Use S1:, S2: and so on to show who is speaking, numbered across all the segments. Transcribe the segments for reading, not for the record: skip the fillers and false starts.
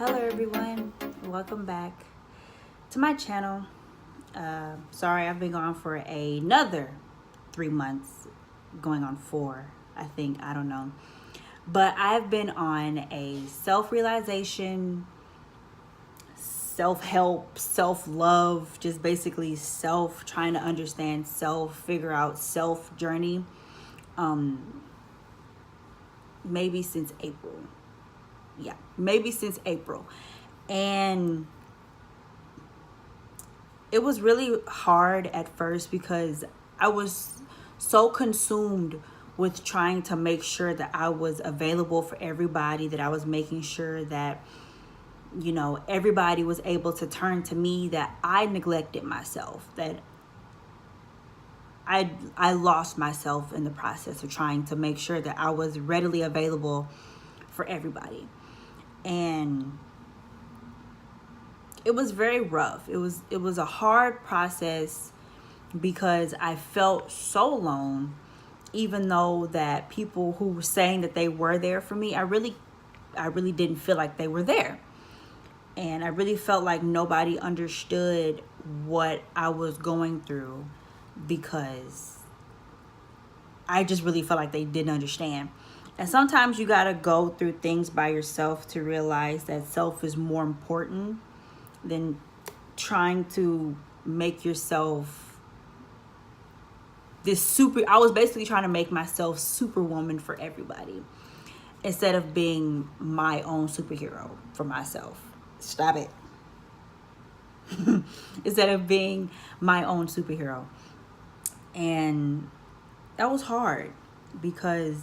S1: Hello everyone, welcome back to my channel. Sorry, I've been gone for another 3 months, going on 4, I think, I don't know. But I've been on a self-realization, self-help, self-love, just basically trying to understand self, figure out self journey. Maybe since April. Yeah, maybe since April. And it was really hard at first because I was so consumed with trying to make sure that I was available for everybody, that I was making sure that, everybody was able to turn to me, that I neglected myself, that I lost myself in the process of trying to make sure that I was readily available for everybody. And it was very rough. It was a hard process because I felt so alone, even though that people who were saying that they were there for me, I really didn't feel like they were there. And I really felt like nobody understood what I was going through because I just really felt like they didn't understand. And sometimes you got to go through things by yourself to realize that self is more important than trying to make yourself I was basically trying to make myself superwoman for everybody instead of being my own superhero for myself. Stop it. Instead of being my own superhero. And that was hard because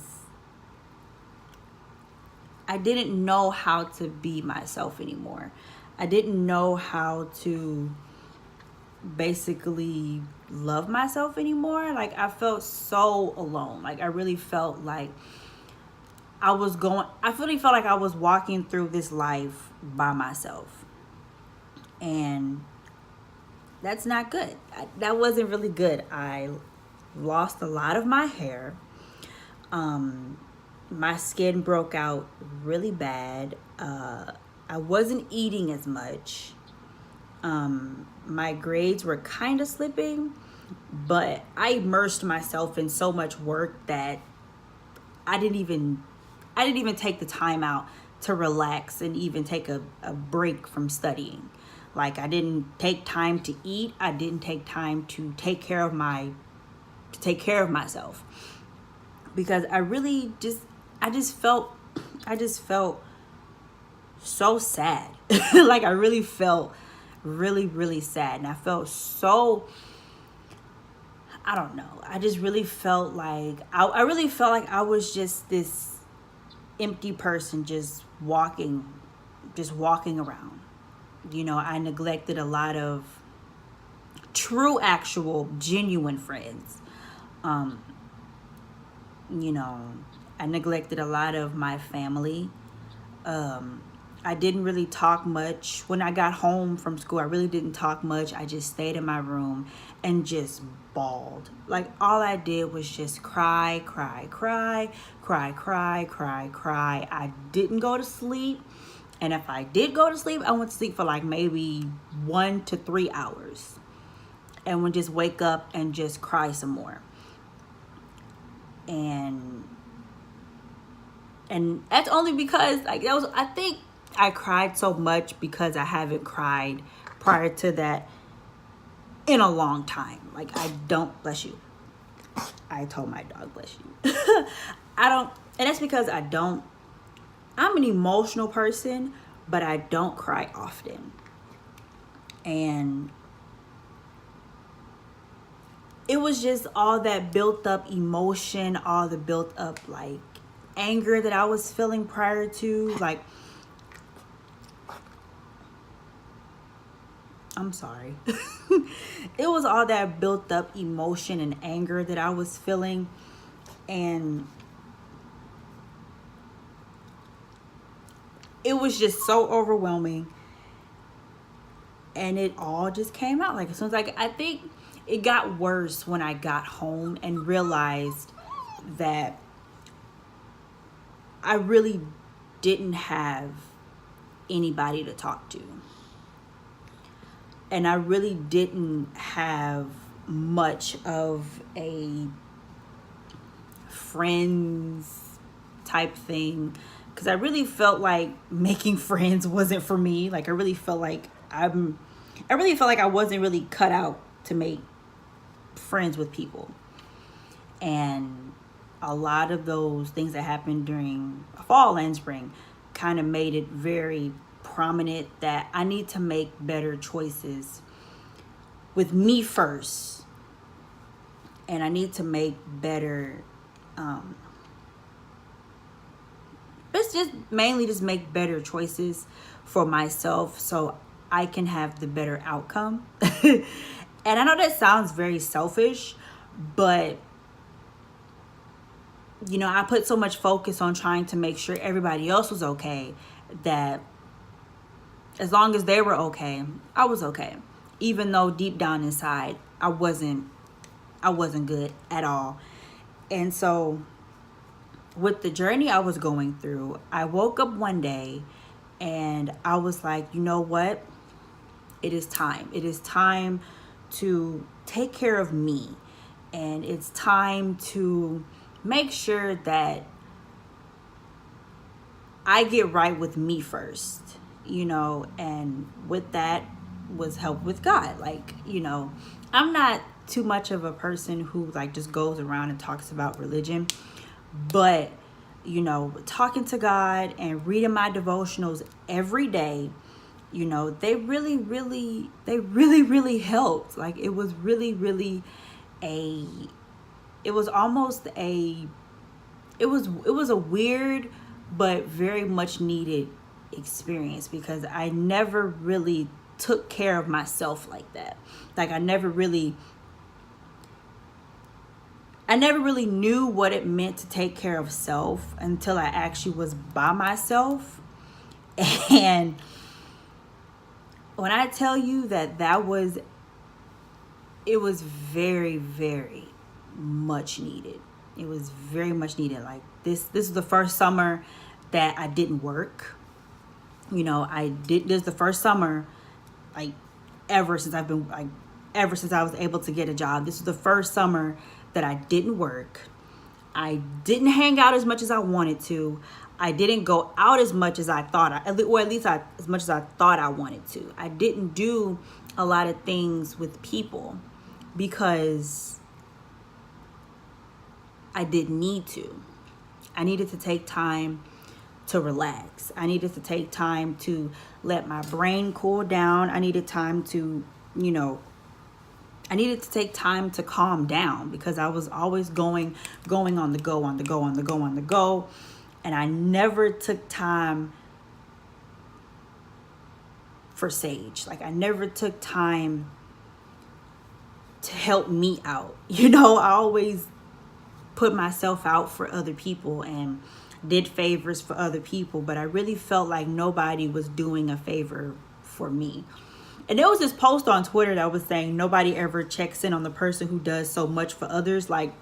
S1: I didn't know how to be myself anymore. I didn't know how to basically love myself anymore. Like, I felt so alone. Like, I really felt like I really felt like I was walking through this life by myself. And that's not good. That wasn't really good. I lost a lot of my hair. My skin broke out really bad. I wasn't eating as much. My grades were kind of slipping, but I immersed myself in so much work that I didn't even take the time out to relax and even take a break from studying. Like, I didn't take time to eat. I didn't take time to take care of myself because I just felt so sad. Like, I really felt really, really sad. And I felt so, I don't know. I just really felt like, I really felt like I was just this empty person just walking around. I neglected a lot of true, actual, genuine friends. I neglected a lot of my family. I didn't really talk much. When I got home from school, I really didn't talk much. I just stayed in my room and just bawled. Like, all I did was just cry, cry, cry, cry, cry, cry, cry. I didn't go to sleep. And if I did go to sleep, I went to sleep for like maybe 1 to 3 hours. And would just wake up and just cry some more. And that's only because, like, I think I cried so much because I haven't cried prior to that in a long time. Like, bless you. I told my dog, bless you. And that's because I'm an emotional person, but I don't cry often. And it was just all that built up emotion, all the built up, like, anger that I was feeling prior to, like, I'm sorry. It was all that built up emotion and anger that I was feeling. And it was just so overwhelming. And it all just came out. Like, as soon as I think it got worse when I got home and realized that I really didn't have anybody to talk to. And I really didn't have much of a friends type thing, because I really felt like making friends wasn't for me. Like I really felt like I wasn't really cut out to make friends with people. And a lot of those things that happened during fall and spring kind of made it very prominent that I need to make better choices with me first. And I need to make better, let's just mainly just make better choices for myself so I can have the better outcome. And I know that sounds very selfish, but I put so much focus on trying to make sure everybody else was okay that as long as they were okay, I was okay. Even though deep down inside, I wasn't good at all. And so with the journey I was going through, I woke up one day and I was like, you know what? It is time. It is time to take care of me. And it's time to make sure that I get right with me first, and with that was help with God. Like, I'm not too much of a person who like just goes around and talks about religion, but talking to God and reading my devotionals every day, they really helped. Like it was really it was a weird but very much needed experience, because I never really took care of myself like that. Like I never really knew what it meant to take care of self until I actually was by myself. And when I tell you it was very, very much needed. It was very much needed. Like this is the first summer that I didn't work. This is the first summer, like ever since I was able to get a job. This was the first summer that I didn't work. I didn't hang out as much as I wanted to. I didn't go out as much as I thought, as much as I thought I wanted to. I didn't do a lot of things with people because I didn't need to. I needed to take time to relax. I needed to take time to let my brain cool down. I needed time to, I needed to take time to calm down, because I was always going on the go. And I never took time for Sage. Like I never took time to help me out. I always put myself out for other people and did favors for other people, but I really felt like nobody was doing a favor for me. And there was this post on Twitter that was saying nobody ever checks in on the person who does so much for others. Like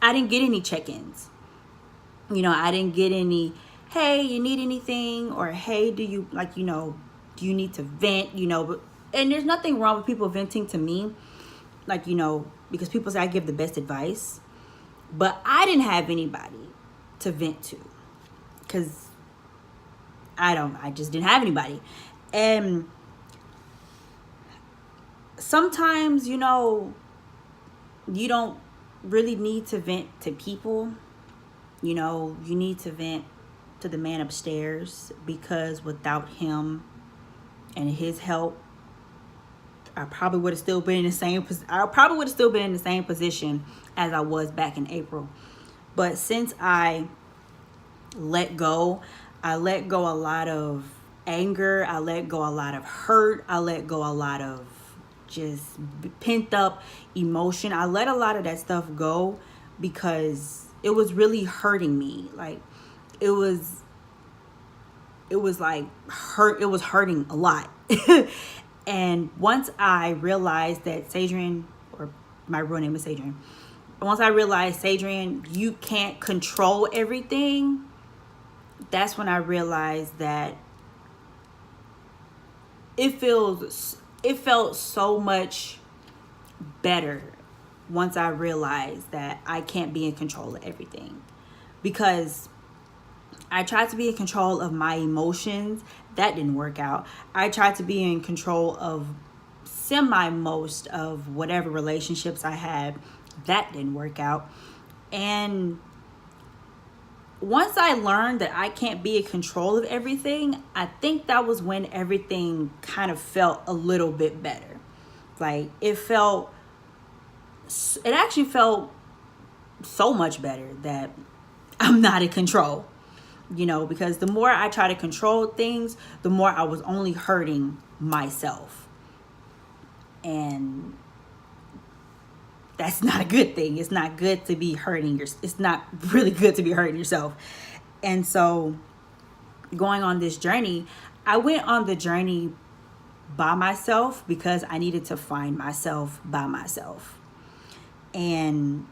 S1: I didn't get any check-ins. I didn't get any, hey, you need anything? Or hey, do you do you need to vent? And there's nothing wrong with people venting to me. Like, because people say I give the best advice, but I didn't have anybody to vent to, because I just didn't have anybody. And sometimes, you don't really need to vent to people. You need to vent to the man upstairs, because without him and his help, I probably would have still been in the same position as I was back in April. But since I let go a lot of anger, I let go a lot of hurt, I let go a lot of just pent up emotion. I let a lot of that stuff go because it was really hurting me. Like it was like it was hurting a lot. And once I realized that Sadrian, or my real name is Sadrian, once I realized, Sadrian, you can't control everything, that's when I realized that it felt so much better once I realized that I can't be in control of everything. Because I tried to be in control of my emotions. That didn't work out. I tried to be in control of most of whatever relationships I had. That didn't work out. And once I learned that I can't be in control of everything, I think that was when everything kind of felt a little bit better. Like it actually felt so much better that I'm not in control, because the more I try to control things, the more I was only hurting myself. And that's not a good thing. It's not good to be hurting it's not really good to be hurting yourself. And so going on this journey, I went on the journey by myself because I needed to find myself by myself. And,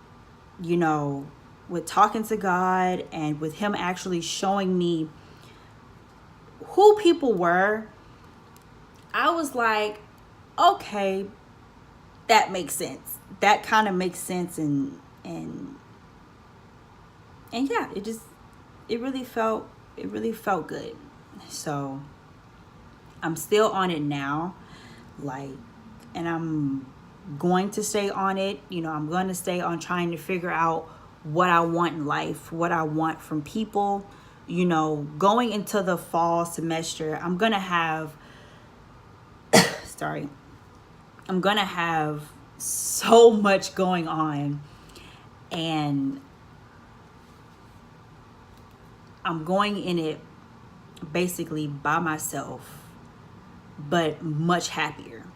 S1: with talking to God and with him actually showing me who people were, I was like, okay, that makes sense. That kind of makes sense. And yeah, it really felt good. So I'm still on it now, and I'm going to stay on it. I'm going to stay on trying to figure out what I want in life, what I want from people. Going into the fall semester, I'm going to have I'm going to have so much going on, and I'm going in it basically by myself, but much happier.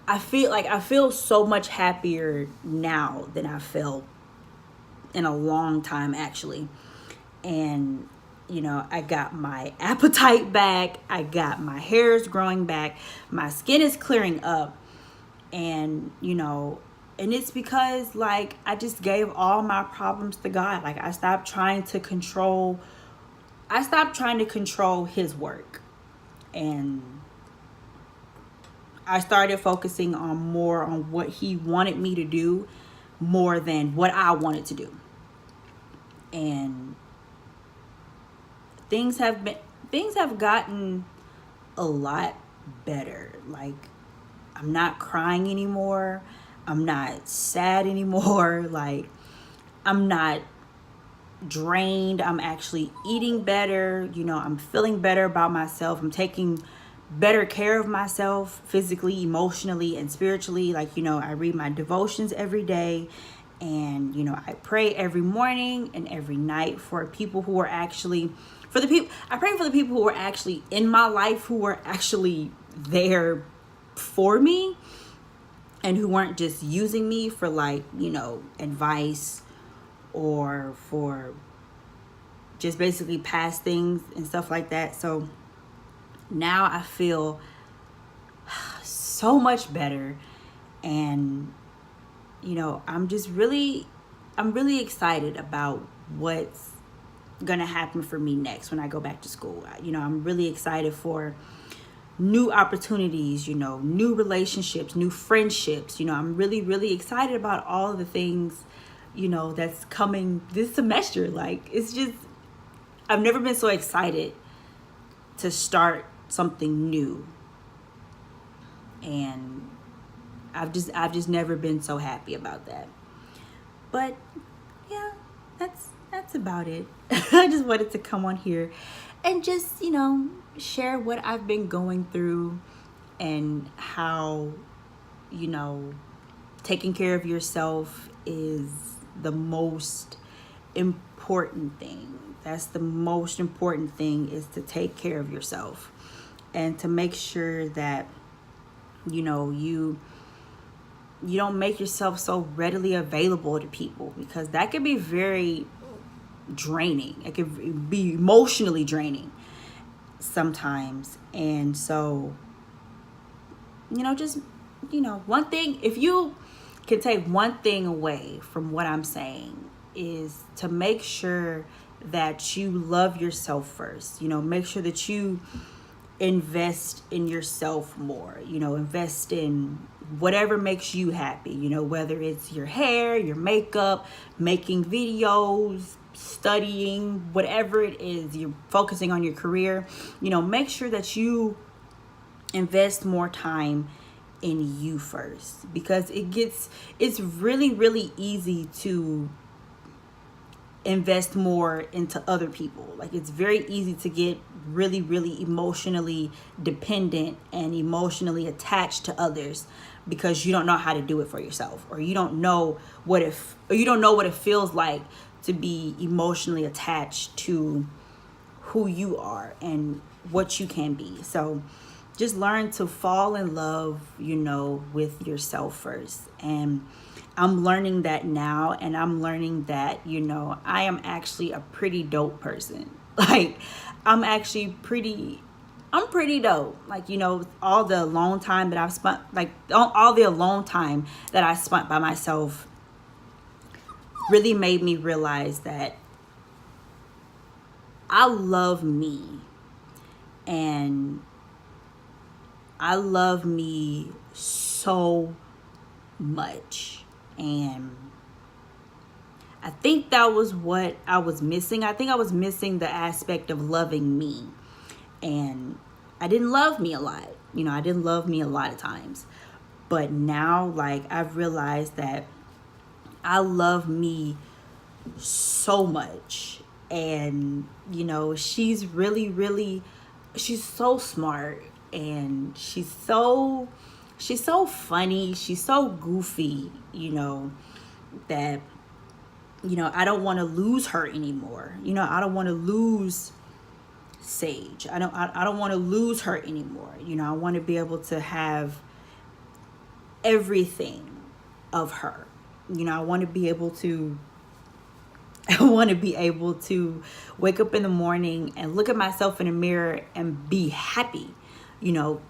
S1: I feel so much happier now than I felt in a long time, actually. And, I got my appetite back. I got my hairs growing back. My skin is clearing up. And, and it's because, I just gave all my problems to God. I stopped trying to control his work. And I started focusing more on what he wanted me to do more than what I wanted to do. And things have gotten a lot better. I'm not crying anymore. I'm not sad anymore. I'm not drained. I'm actually eating better. I'm feeling better about myself. I'm taking better care of myself physically, emotionally, and spiritually. I read my devotions every day, and I pray every morning and every night for people who are actually I pray for the people who are actually in my life, who are actually there for me, and who weren't just using me for advice or for just basically past things and stuff like that. So now I feel so much better, and I'm really excited about what's gonna happen for me next when I go back to school. I'm really excited for new opportunities, new relationships, new friendships. I'm really, really excited about all of the things, that's coming this semester. It's just, I've never been so excited to start something new. And I've just never been so happy about that. But yeah, that's about it. I just wanted to come on here and just, share what I've been going through and how, taking care of yourself is the most important thing. That's the most important thing, is to take care of yourself and to make sure that, you don't make yourself so readily available to people, because that could be very draining. It could be emotionally draining sometimes. And so, just, one thing, if you can take one thing away from what I'm saying, is to make sure that you love yourself first. You know, make sure that you invest in yourself more. You know, invest in whatever makes you happy, you know, whether it's your hair, your makeup, making videos, studying, whatever it is, you're focusing on your career, you know, make sure that you invest more time in you first, because it's really, really easy to invest more into other people. Like, it's very easy to get really, really emotionally dependent and emotionally attached to others because you don't know how to do it for yourself, or you don't know what it feels like to be emotionally attached to who you are and what you can be. So just learn to fall in love, you know, with yourself first. And I'm learning that now, and I'm learning that, you know, I am actually a pretty dope person. Like, I'm pretty dope. Like, you know, all the alone time that I've spent, like all the alone time that I spent by myself really made me realize that I love me, and I love me so much. And I think that was what I was missing. I think I was missing the aspect of loving me. And I didn't love me a lot. You know, I didn't love me a lot of times. But now, like, I've realized that I love me so much. And, you know, she's really, really, she's so smart. And she's so funny. She's so goofy, you know, that, you know, I don't want to lose her anymore. You know, I don't want to lose Sage. I don't want to lose her anymore. You know, I want to be able to have everything of her. You know, I want to be able to wake up in the morning and look at myself in the mirror and be happy. You know,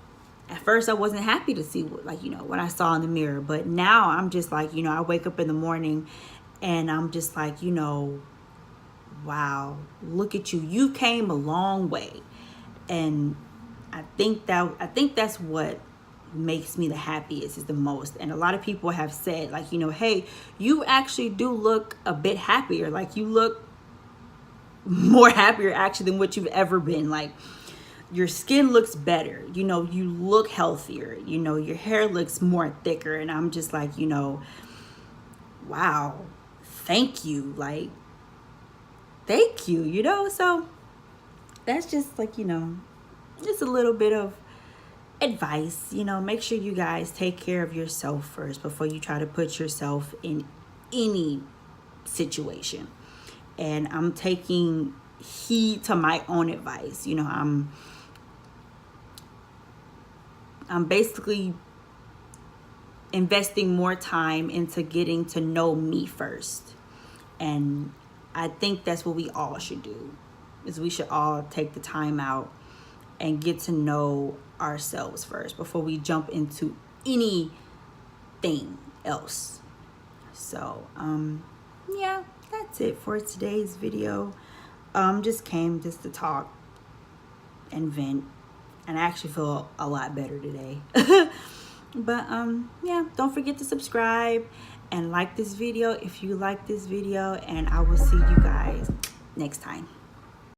S1: at first I wasn't happy to see what, you know, what I saw in the mirror, but now I'm just like, you know, I wake up in the morning and I'm just like, you know, wow, look at you. You came a long way. And I think that's what makes me the happiest, is the most. And a lot of people have said, like, you know, hey, you actually do look a bit happier. Like, you look more happier actually than what you've ever been. Like, your skin looks better, you know, you look healthier, you know, your hair looks more thicker. And I'm just like, you know, wow, thank you. Like, thank you, you know. So that's just, like, you know, just a little bit of advice. You know, make sure you guys take care of yourself first before you try to put yourself in any situation. And I'm taking heed to my own advice. You know, I'm basically investing more time into getting to know me first. And I think that's what we all should do, is we should all take the time out and get to know ourselves first before we jump into anything else. So, yeah, that's it for today's video. Just came just to talk and vent, and I actually feel a lot better today. But yeah, don't forget to subscribe and like this video if you like this video, and I will see you guys next time.